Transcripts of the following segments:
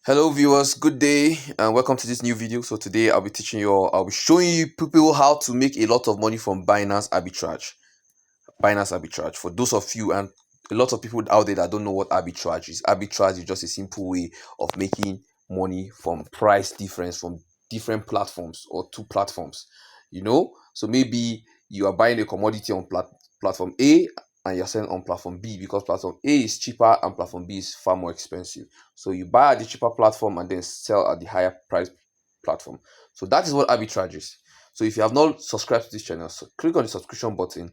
Hello viewers, good day and welcome to this new video. So today I'll be showing you people how to make a lot of money from Binance Arbitrage. Binance Arbitrage. For those of you and a lot of people out there that don't know what arbitrage is just a simple way of making money from price difference from different platforms or two platforms. So maybe you are buying a commodity on platform A and you're selling on platform B because platform A is cheaper and platform B is far more expensive. So you buy at the cheaper platform and then sell at the higher price platform. So that is what arbitrage is. So if you have not subscribed to this channel, so click on the subscription button,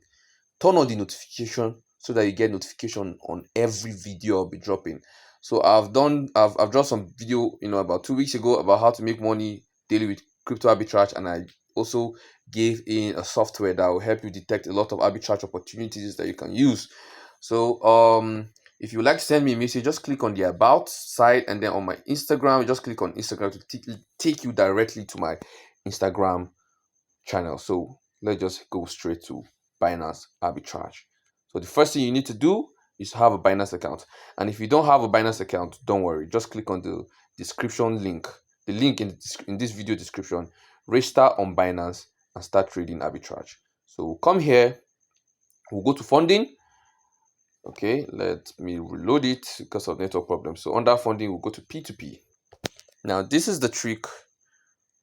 turn on the notification so that you get notification on every video I'll be dropping. So I've dropped some video about 2 weeks ago about how to make money daily with crypto arbitrage, and I also gave in a software that will help you detect a lot of arbitrage opportunities that you can use. So if you would like to send me a message, just click on the about side, and then on my Instagram, just click on Instagram to take you directly to my Instagram channel. So let's just go straight to Binance Arbitrage. So the first thing you need to do is have a Binance account. And if you don't have a Binance account, don't worry. Just click on the description link, the link in this video description. Register on Binance and start trading arbitrage. So we'll come here, we'll go to funding. Okay, let me reload it because of network problems. So under funding, we'll go to P2P. Now, this is the trick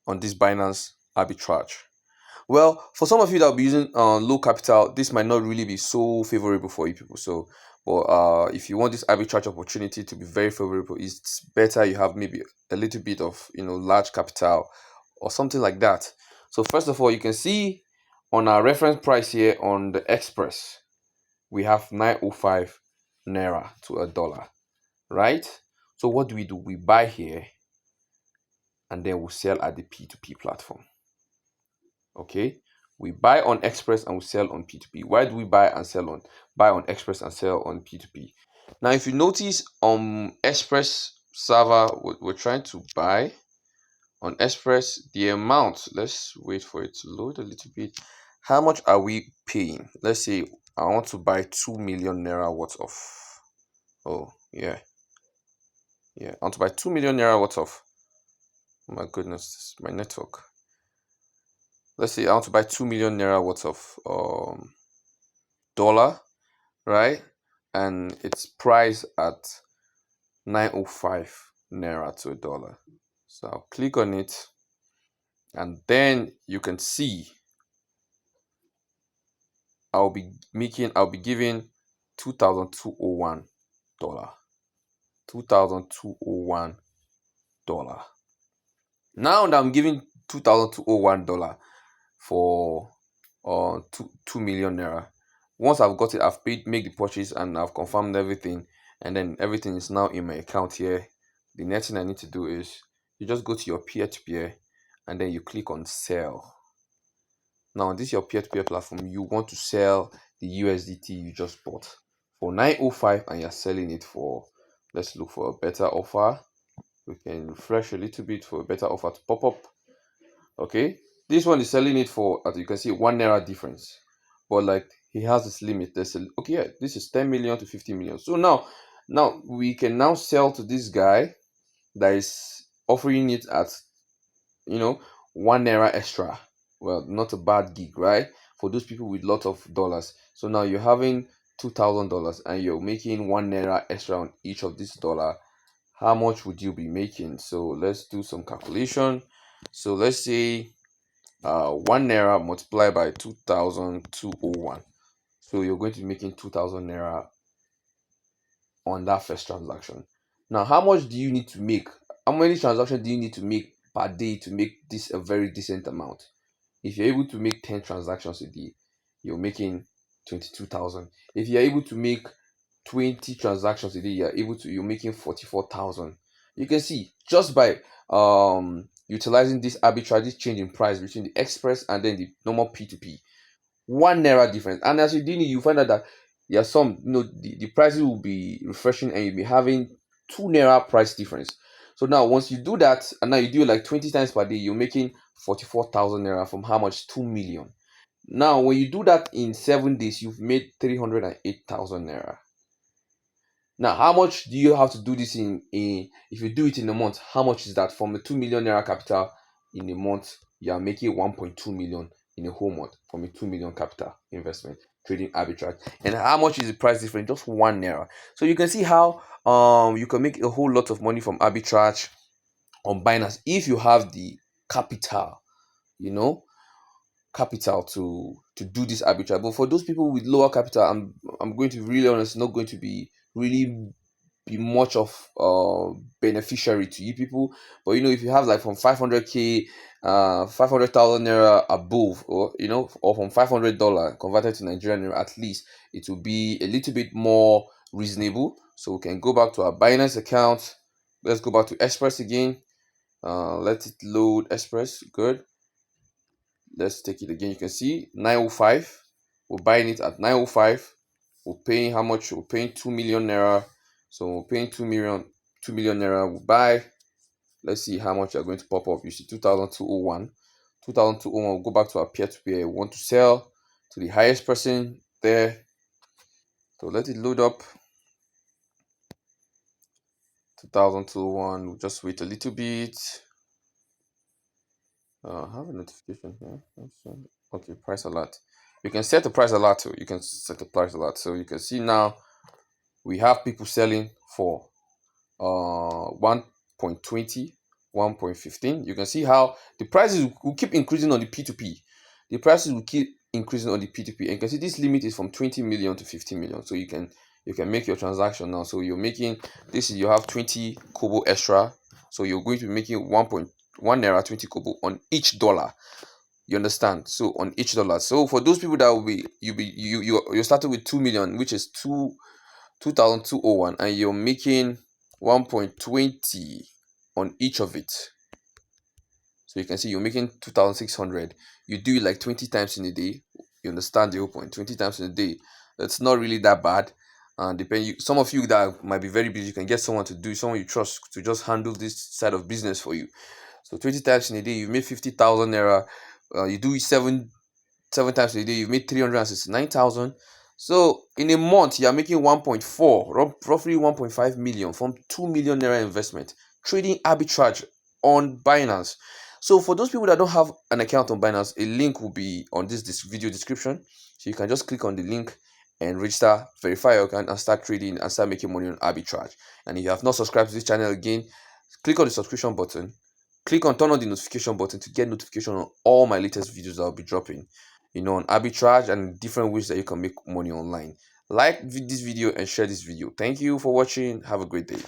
on this Binance arbitrage. Well, for some of you that will be using low capital, this might not really be so favorable for you people. So, but if you want this arbitrage opportunity to be very favorable, it's better you have maybe a little bit of large capital or something like that. So first of all, you can see on our reference price here on the Express, we have 905 naira to a dollar, right? So what do? We buy here and then we sell at the P2P platform. Okay, we buy on Express and we sell on P2P. Why do we buy on Express and sell on P2P? Now, if you notice on Express server, we're trying to buy on Express the amount. Let's wait for it to load a little bit. How much are we paying? Let's say I want to buy 2 million naira worth of. Oh, yeah. I want to buy 2 million naira worth of. Oh my goodness, my network. Let's say I want to buy 2 million naira worth of dollar, right? And it's priced at 905 naira to a dollar. So I'll click on it, and then you can see I'll be giving $2,201. $2,201. Now that I'm giving $2,201 for 2 million naira. Once I've got it, I've make the purchase and I've confirmed everything, and then everything is now in my account here. The next thing I need to do is you just go to your peer-to-peer and then you click on sell. Now this is your peer-to-peer platform. You want to sell the USDT you just bought for 905 and you're selling it for, let's look for a better offer. We can refresh a little bit for a better offer to pop up. Okay, this one is selling it for, as you can see, 1 naira difference, but like he has this limit. Okay, yeah, this is 10 million to 50 million. So now we can now sell to this guy that is offering it at 1 naira extra. Well, not a bad gig, right? For those people with lots of dollars. So now you're having $2,000 and you're making 1 naira extra on each of this dollar. How much would you be making? So let's do some calculation. So let's say 1 naira multiplied by 2,201. So you're going to be making 2,000 naira on that first transaction. Now, how much do you need to make? How many transactions do you need to make per day to make this a very decent amount? If you're able to make 10 transactions a day, you're making 22,000. If you're able to make 20 transactions a day, you're making 44,000. You can see just by utilizing this arbitrage, this change in price between the Express and then the normal P2P, 1 naira difference. And as you do it, you find out that some the prices will be refreshing and you'll be having 2 naira price difference. So now once you do that and now you do it like 20 times per day, you're making 44,000 naira from how much? 2 million. Now when you do that in 7 days, you've made 308,000 naira. Now, how much do you have to do this in a, if you do it in a month, how much is that? From a 2 million naira capital in a month, you are making 1.2 million in a whole month from a 2 million capital investment trading arbitrage. And how much is the price difference? Just 1 naira. So you can see how you can make a whole lot of money from arbitrage on Binance if you have the capital, you know, capital to do this arbitrage. But for those people with lower capital, I'm going to be really honest, not going to be really be much of beneficiary to you people. But if you have like from 500k 500,000 naira above, or or from $500 converted to Nigerian naira, at least it will be a little bit more reasonable. So we can go back to our Binance account. Let's go back to Express again. Let it load. Express, good. Let's take it again. You can see 905. We're buying it at 905. We're paying how much? We're paying 2 million naira. So we're paying 2 million naira. We'll buy. Let's see how much are going to pop up. You see 2,201. 2,201. We'll go back to our peer-to-peer. We want to sell to the highest person there. So let it load up. 2,201. We'll just wait a little bit. I have a notification here. Okay, price alert. You can set the price alert too. You can set the price alert. So you can see now we have people selling for 1.20, 1.15. You can see how the prices will keep increasing on the P2P. The prices will keep increasing on the P2P. And you can see this limit is from 20 million to 15 million. So you can make your transaction now. So you're making this, you have 20 kobo extra. So you're going to be making 1.1 naira 20 kobo on each dollar. You understand? So on each dollar. So for those people that will be you started with 2 million, which is 2,201, and you're making 1.20 on each of it. So you can see you're making 2,600. You do it like 20 times in a day. You understand the whole point? 20 times in a day. That's not really that bad. And some of you that might be very busy, you can get someone you trust to just handle this side of business for you. So 20 times in a day, you made 50,000 naira. You do it seven times in a day, you've made 369,000. So in a month, you are making 1.4, roughly 1.5 million from 2 million naira investment trading arbitrage on Binance. So for those people that don't have an account on Binance, a link will be on this video description. So you can just click on the link and register, verify your account, and start trading and start making money on arbitrage. And if you have not subscribed to this channel again, click on the subscription button. Click on turn on the notification button to get notification on all my latest videos that I'll be dropping, on arbitrage and different ways that you can make money online. Like this video and share this video. Thank you for watching. Have a great day.